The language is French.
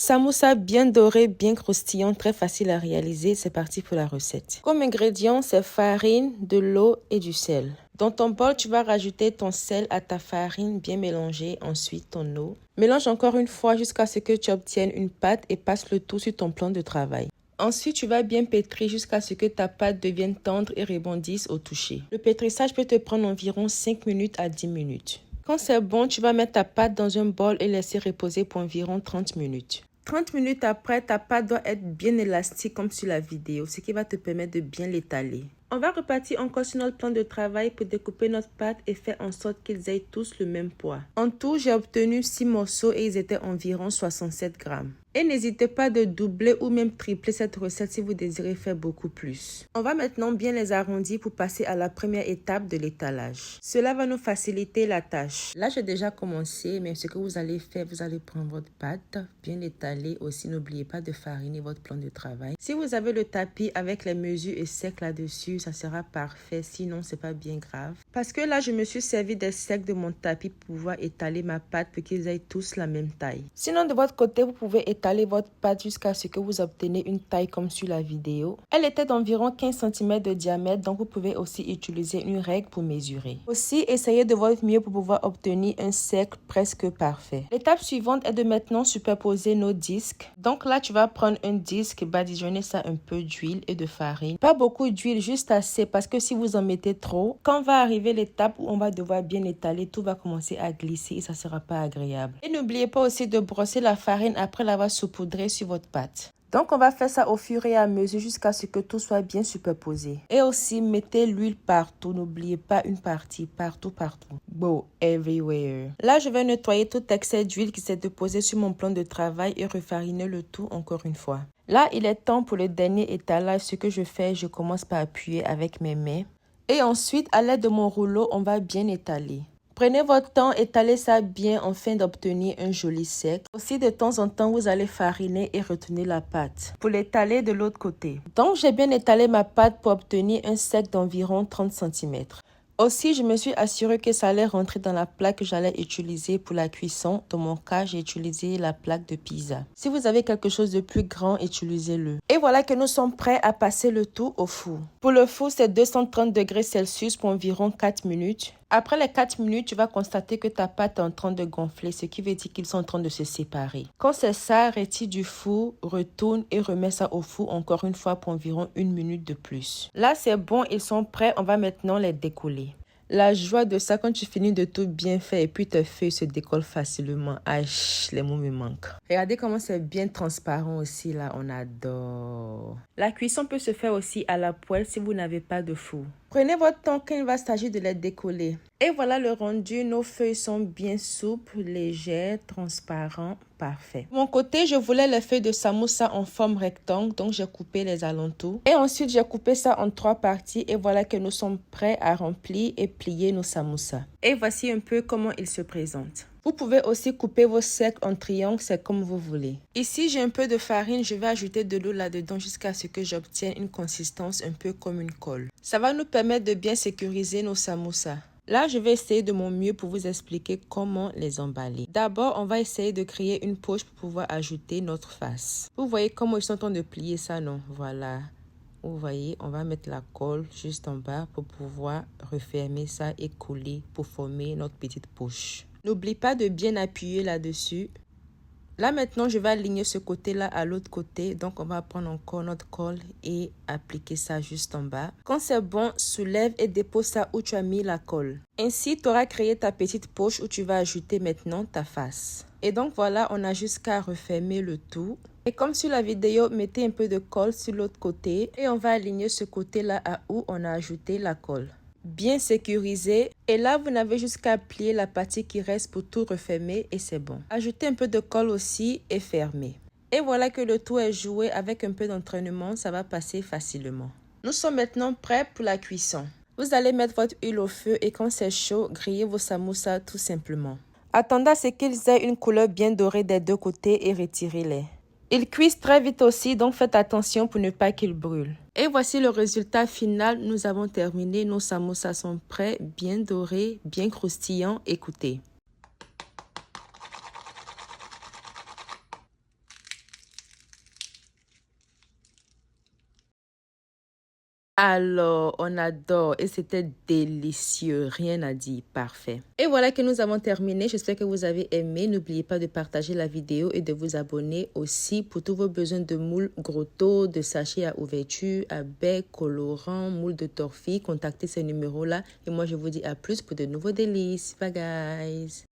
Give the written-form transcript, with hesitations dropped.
Samoussa bien doré, bien croustillant, très facile à réaliser. C'est parti pour la recette. Comme ingrédients, c'est farine, de l'eau et du sel. Dans ton bol, tu vas rajouter ton sel à ta farine bien mélangée, ensuite ton eau. Mélange encore une fois jusqu'à ce que tu obtiennes une pâte et passe le tout sur ton plan de travail. Ensuite, tu vas bien pétrir jusqu'à ce que ta pâte devienne tendre et rebondisse au toucher. Le pétrissage peut te prendre environ 5 minutes à 10 minutes. Quand c'est bon, tu vas mettre ta pâte dans un bol et laisser reposer pour environ 30 minutes. 30 minutes après, ta pâte doit être bien élastique comme sur la vidéo, ce qui va te permettre de bien l'étaler. On va repartir encore sur notre plan de travail pour découper notre pâte et faire en sorte qu'ils aient tous le même poids. En tout, j'ai obtenu 6 morceaux et ils étaient environ 67 grammes. Et n'hésitez pas de doubler ou même tripler cette recette si vous désirez faire beaucoup plus. On va maintenant bien les arrondir pour passer à la première étape de l'étalage. Cela va nous faciliter la tâche. Là, j'ai déjà commencé, mais ce que vous allez faire, vous allez prendre votre pâte, bien l'étaler aussi. N'oubliez pas de fariner votre plan de travail. Si vous avez le tapis avec les mesures et secs là-dessus, ça sera parfait. Sinon, c'est pas bien grave. Parce que là, je me suis servi des secs de mon tapis pour pouvoir étaler ma pâte pour qu'ils aient tous la même taille. Sinon, de votre côté, vous pouvez étaler votre pâte jusqu'à ce que vous obtenez une taille comme sur la vidéo. Elle était d'environ 15 cm de diamètre, donc vous pouvez aussi utiliser une règle pour mesurer. Aussi, essayez de votre mieux pour pouvoir obtenir un cercle presque parfait. L'étape suivante est de maintenant superposer nos disques. Donc là, tu vas prendre un disque, badigeonner ça un peu d'huile et de farine. Pas beaucoup d'huile, juste assez, parce que si vous en mettez trop, quand va arriver l'étape où on va devoir bien étaler, tout va commencer à glisser et ça sera pas agréable. Et n'oubliez pas aussi de brosser la farine après l'avoir saupoudrée sur votre pâte. Donc, on va faire ça au fur et à mesure jusqu'à ce que tout soit bien superposé. Et aussi, mettez l'huile partout. N'oubliez pas une partie, partout. Go everywhere. Là, je vais nettoyer tout excès d'huile qui s'est déposé sur mon plan de travail et refariner le tout encore une fois. Là, il est temps pour le dernier étalage. Ce que je fais, je commence par appuyer avec mes mains. Et ensuite, à l'aide de mon rouleau, on va bien étaler. Prenez votre temps, étalez ça bien afin d'obtenir un joli sec. Aussi, de temps en temps, vous allez fariner et retenir la pâte pour l'étaler de l'autre côté. Donc, j'ai bien étalé ma pâte pour obtenir un sec d'environ 30 cm. Aussi, je me suis assurée que ça allait rentrer dans la plaque que j'allais utiliser pour la cuisson. Dans mon cas, j'ai utilisé la plaque de pizza. Si vous avez quelque chose de plus grand, utilisez-le. Et voilà que nous sommes prêts à passer le tout au four. Pour le four, c'est 230 degrés Celsius pour environ 4 minutes. Après les 4 minutes, tu vas constater que ta pâte est en train de gonfler, ce qui veut dire qu'ils sont en train de se séparer. Quand c'est ça, retire du four, retourne et remets ça au four encore une fois pour environ 1 minute de plus. Là, c'est bon, ils sont prêts, on va maintenant les décoller. La joie de ça quand tu finis de tout bien faire et puis tes feuilles se décollent facilement. Aïe, les mots me manquent. Regardez comment c'est bien transparent aussi là, on adore. La cuisson peut se faire aussi à la poêle si vous n'avez pas de four. Prenez votre temps quand il va s'agir de les décoller. Et voilà le rendu, nos feuilles sont bien souples, légères, transparentes, parfait. De mon côté, je voulais les feuilles de samoussa en forme rectangle, donc j'ai coupé les alentours. Et ensuite, j'ai coupé ça en 3 parties et voilà que nous sommes prêts à remplir et plier nos samoussas. Et voici un peu comment ils se présentent. Vous pouvez aussi couper vos cercles en triangle, c'est comme vous voulez. Ici, j'ai un peu de farine, je vais ajouter de l'eau là-dedans jusqu'à ce que j'obtienne une consistance un peu comme une colle. Ça va nous permettre de bien sécuriser nos samoussas. Là, je vais essayer de mon mieux pour vous expliquer comment les emballer. D'abord, on va essayer de créer une poche pour pouvoir ajouter notre face. Vous voyez comment ils sont en train de plier ça, non? Voilà. Vous voyez, on va mettre la colle juste en bas pour pouvoir refermer ça et coller pour former notre petite poche. N'oublie pas de bien appuyer là-dessus. Là, maintenant, je vais aligner ce côté-là à l'autre côté. Donc, on va prendre encore notre colle et appliquer ça juste en bas. Quand c'est bon, soulève et dépose ça où tu as mis la colle. Ainsi, tu auras créé ta petite poche où tu vas ajouter maintenant ta face. Et donc, voilà, on a jusqu'à refermer le tout. Et comme sur la vidéo, mettez un peu de colle sur l'autre côté. Et on va aligner ce côté-là à où on a ajouté la colle. Bien sécurisé. Et là, vous n'avez jusqu'à plier la partie qui reste pour tout refermer et c'est bon. Ajoutez un peu de colle aussi et fermez. Et voilà que le tout est joué. Avec un peu d'entraînement, ça va passer facilement. Nous sommes maintenant prêts pour la cuisson. Vous allez mettre votre huile au feu et quand c'est chaud, grillez vos samoussas tout simplement. Attendez à ce qu'ils aient une couleur bien dorée des deux côtés et retirez-les. Ils cuisent très vite aussi, donc faites attention pour ne pas qu'ils brûlent. Et voici le résultat final. Nous avons terminé. Nos samoussas sont prêts, bien dorés, bien croustillants. Écoutez. Alors, on adore et c'était délicieux, rien à dire, parfait. Et voilà que nous avons terminé, j'espère que vous avez aimé. N'oubliez pas de partager la vidéo et de vous abonner aussi pour tous vos besoins de moules grotto, de sachets à ouverture, à bec, colorant, moules de torfille. Contactez ces numéros-là et moi je vous dis à plus pour de nouveaux délices. Bye guys!